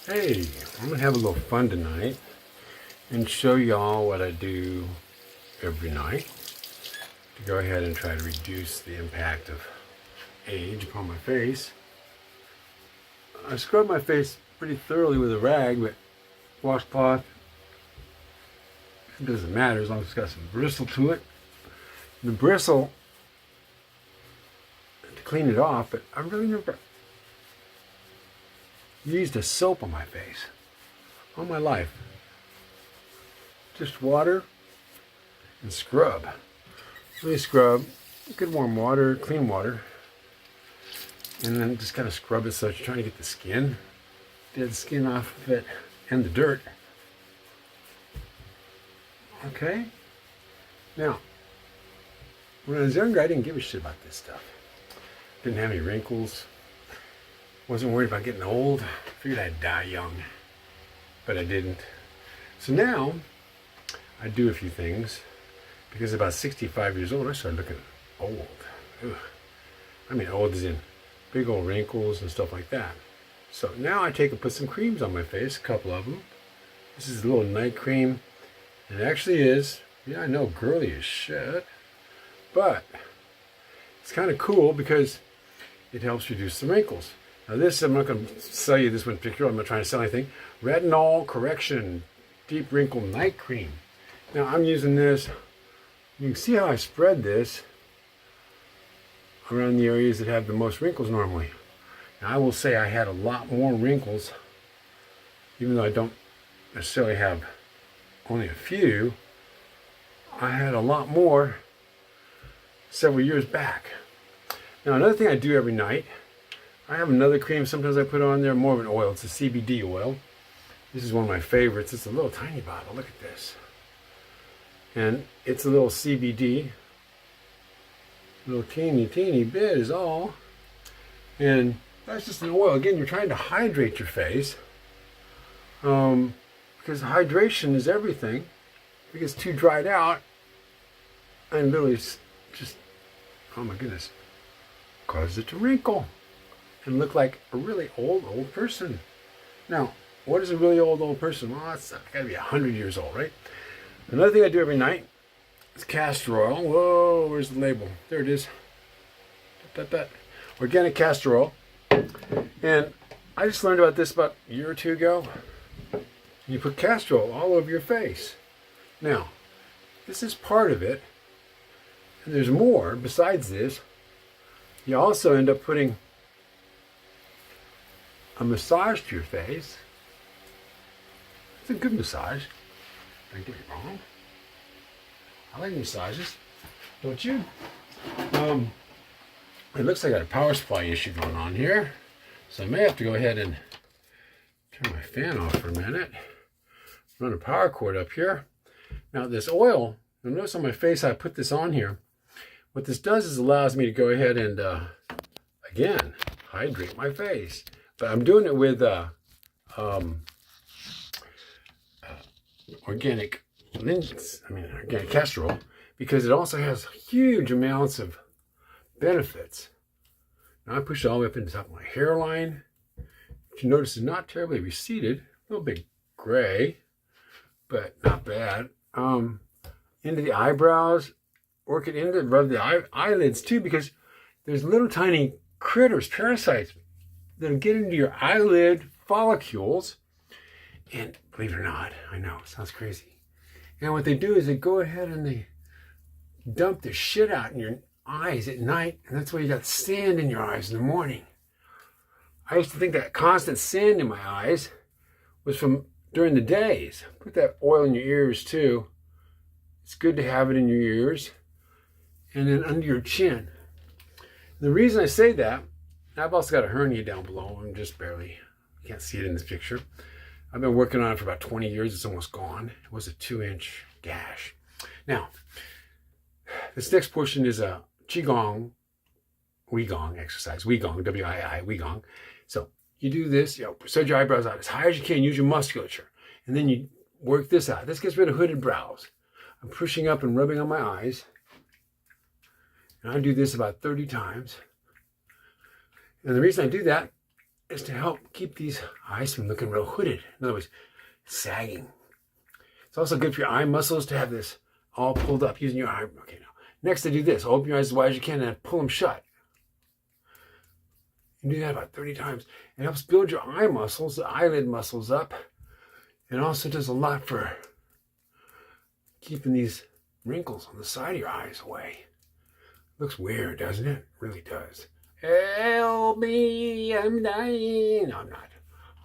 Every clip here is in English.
Hey, I'm gonna have a little fun tonight and show y'all what I do every night to go ahead and try to reduce the impact of age upon my face. I scrub my face pretty thoroughly with a rag, but washcloth, it doesn't matter as long as it's got some bristle to it. The bristle to clean it off, but I really never used a soap on my face all my life. Just water and scrub. Really scrub, good warm water, clean water, and then just kind of scrub it so you're trying to get the skin, dead skin off of it, and the dirt. Okay? Now, when I was younger, I didn't give a shit about this stuff. Didn't have any wrinkles. Wasn't worried about getting old. Figured I'd die young, but I didn't. So now, I do a few things because about 65 years old, I started looking old. Ugh. I mean, old as in big old wrinkles and stuff like that. So now I take and put some creams on my face, a couple of them. This is a little night cream. It actually is, yeah, I know, girly as shit, but it's kind of cool because it helps reduce the wrinkles. Now this, I'm not going to sell you this one particular, I'm not trying to sell anything. Retinol Correction Deep Wrinkle Night Cream. Now I'm using this, you can see how I spread this around the areas that have the most wrinkles normally. Now I will say I had a lot more wrinkles, even though I don't necessarily have only a few. I had a lot more several years back. Now another thing I do every night, I have another cream sometimes I put on there, more of an oil. It's a CBD oil. This is one of my favorites. It's a little tiny bottle. Look at this. And it's a little CBD. Little teeny bit is all. And that's just an oil. Again, you're trying to hydrate your face. Because hydration is everything. If it gets too dried out, and literally just, oh my goodness, causes it to wrinkle and look like a really old person. Now, what is a really old person? Well, it's got to be 100 years old, right? Another thing I do every night is castor oil. Whoa, where's the label? There it is. Organic castor oil. And I just learned about this about a year or two ago. You put castor oil all over your face. Now, this is part of it. And there's more besides this. You also end up putting a massage to your face. It's a good massage. Don't get me wrong. I like massages. Don't you? It looks like I got a power supply issue going on here. So I may have to go ahead and turn my fan off for a minute. Run a power cord up here. Now this oil, you'll notice on my face I put this on here. What this does is allows me to go ahead and, again, hydrate my face. But I'm doing it with organic castor oil, because it also has huge amounts of benefits. Now I push it all the way up into the top of my hairline, which you notice is not terribly receded, a little bit gray, but not bad. Into the eyebrows, work it into above the eyelids too, because there's little tiny critters, parasites, that'll get into your eyelid follicles. And believe it or not, I know, it sounds crazy. And what they do is they go ahead and they dump the shit out in your eyes at night, and that's why you got sand in your eyes in the morning. I used to think that constant sand in my eyes was from during the days. Put that oil in your ears too. It's good to have it in your ears. And then under your chin. The reason I say that, I've also got a hernia down below. I'm just barely, you can't see it in this picture. I've been working on it for about 20 years. It's almost gone. It was a 2-inch gash. Now, this next portion is a Qigong, Weigong exercise. Weigong, W-I-I, Weigong. So you do this, spread your eyebrows out as high as you can. Use your musculature. And then you work this out. This gets rid of hooded brows. I'm pushing up and rubbing on my eyes. And I do this about 30 times. And the reason I do that is to help keep these eyes from looking real hooded. In other words, sagging. It's also good for your eye muscles to have this all pulled up using your eye. Okay, now, next to do this, open your eyes as wide as you can and pull them shut. You do that about 30 times. It helps build your eye muscles, the eyelid muscles up. And also does a lot for keeping these wrinkles on the side of your eyes away. Looks weird, doesn't it? It really does. Help me, I'm dying. No, I'm not.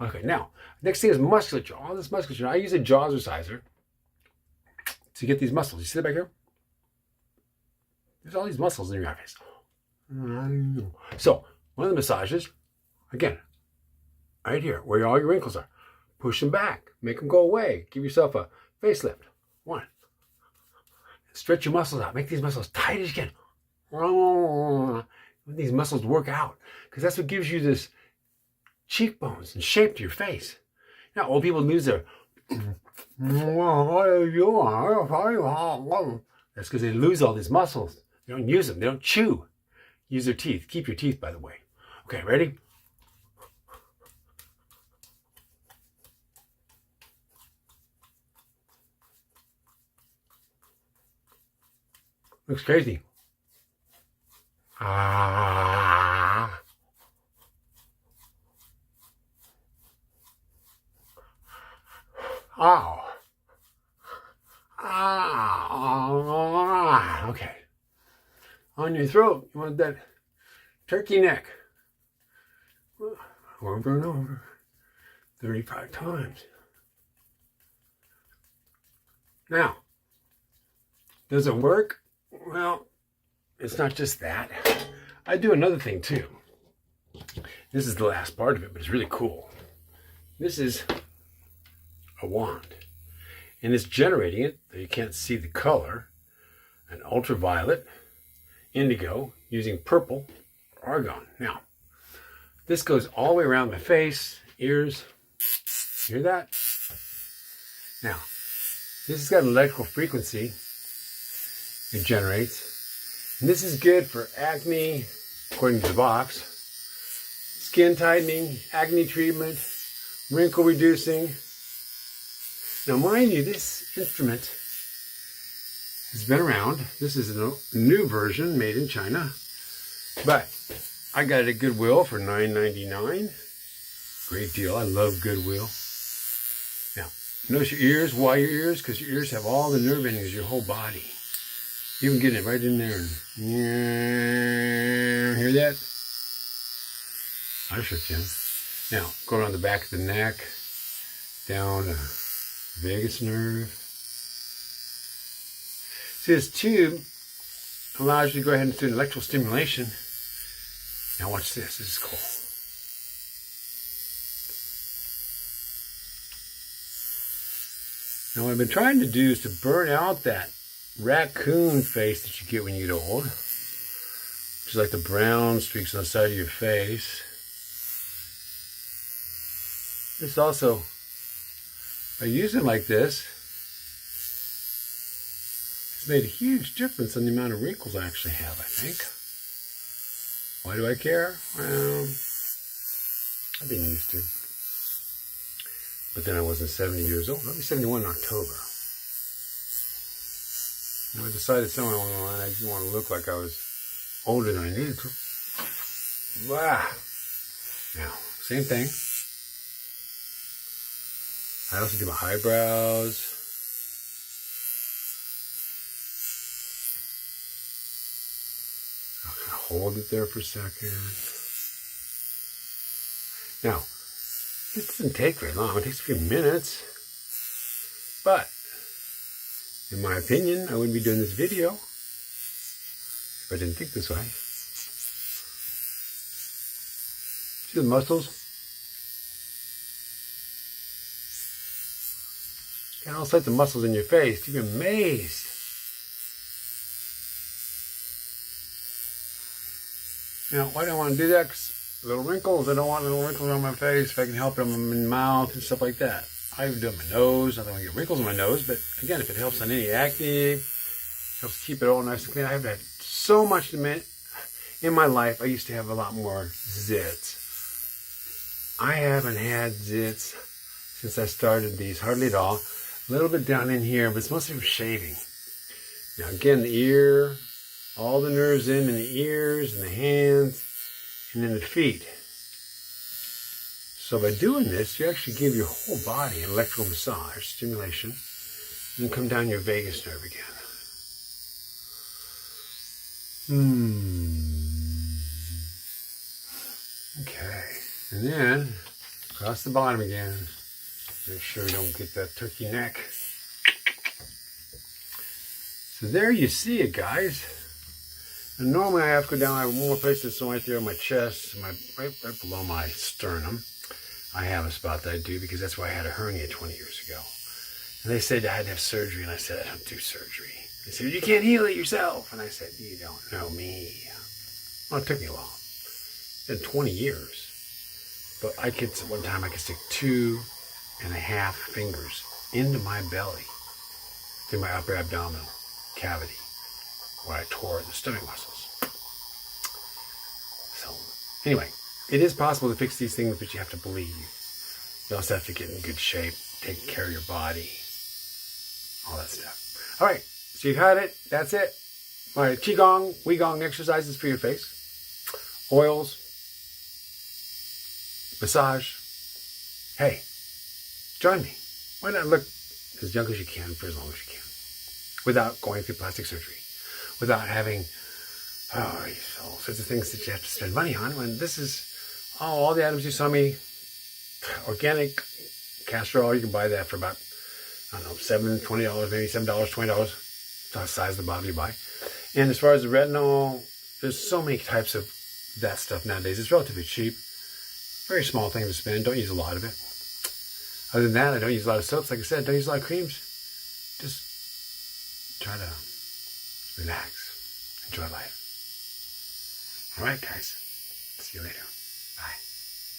Okay, now, next thing is musculature. All this musculature. I use a jaw exerciser to get these muscles. You see that back here? There's all these muscles in your face. So, one of the massages, again, right here, where all your wrinkles are. Push them back. Make them go away. Give yourself a facelift. One. Stretch your muscles out. Make these muscles tight as you can. Let these muscles work out. Because that's what gives you this cheekbones and shape to your face. Now, old people lose their... That's because they lose all these muscles. They don't use them. They don't chew. Use their teeth. Keep your teeth, by the way. Okay, ready? Looks crazy. Ah. Ow. Ah. Okay. On your throat, you want that turkey neck. Over and over. 35 times. Now, does it work? Well, it's not just that. I do another thing too. This is the last part of it, but it's really cool. This is a wand. And it's generating it, though you can't see the color, an ultraviolet, indigo, using purple, argon. Now, this goes all the way around my face, ears. Hear that? Now, this has got an electrical frequency it generates. And this is good for acne, according to the box, skin tightening, acne treatment, wrinkle reducing. Now, mind you, this instrument has been around. This is a new version made in China, but I got it at Goodwill for $9.99. Great deal. I love Goodwill. Now, notice your ears. Why your ears? Because your ears have all the nerve endings of your whole body. You can get it right in there. And, hear that? I sure can. Now, go around the back of the neck, down the vagus nerve. See, this tube allows you to go ahead and do electrical stimulation. Now watch this. This is cool. Now, what I've been trying to do is to burn out that raccoon face that you get when you get old, which is like the brown streaks on the side of your face. This also, by using it like this, it's made a huge difference in the amount of wrinkles I actually have, I think. Why do I care? Well, I've been used to. But then I wasn't 70 years old. I'll be 71 in October. I decided somewhere along the line I didn't want to look like I was older than I needed to. Wow. Now, same thing. I also do my eyebrows. I'll kind of hold it there for a second. Now, this doesn't take very long. It takes a few minutes. But in my opinion, I wouldn't be doing this video if I didn't think this way. See the muscles? Got all sorts of muscles in your face. You'd be amazed. Now, why do I want to do that? Because little wrinkles. I don't want little wrinkles on my face. If I can help them in my mouth and stuff like that. I even do it on my nose. I don't want to get wrinkles on my nose, but again, if it helps on any acne, helps keep it all nice and clean. I've had so much in my life. I used to have a lot more zits. I haven't had zits since I started these, hardly at all. A little bit down in here, but it's mostly from shaving. Now again, the ear, all the nerves in the ears and the hands and in the feet. So by doing this, you actually give your whole body an electrical massage, stimulation, and come down your vagus nerve again. Okay, and then across the bottom again. Make sure we don't get that turkey neck. So there you see it, guys. And normally I have to go down. I have one more place that's right there on my chest, right below my sternum. I have a spot that I do because that's why I had a hernia 20 years ago. And they said I had to have surgery, and I said I don't do surgery. They said you can't heal it yourself, and I said you don't know me. Well, it took me a while. It's been 20 years, but one time I could stick 2.5 fingers into my belly, through my upper abdominal cavity, where I tore the stomach muscles. So, anyway, it is possible to fix these things, but you have to believe. You also have to get in good shape, take care of your body, all that stuff. All right, so you've had it. That's it. All right, Qigong, Weigong exercises for your face, oils, massage. Hey, join me. Why not look as young as you can for as long as you can, without going through plastic surgery, without having all sorts of things that you have to spend money on. When this is all the items you saw me, organic castor oil, you can buy that for about, I don't know, $20, maybe $7, $20. That's the size of the bottle you buy. And as far as the retinol, there's so many types of that stuff nowadays. It's relatively cheap. Very small thing to spend. Don't use a lot of it. Other than that, I don't use a lot of soaps. Like I said, don't use a lot of creams. Just try to relax. Enjoy life. All right, guys. See you later. Bye.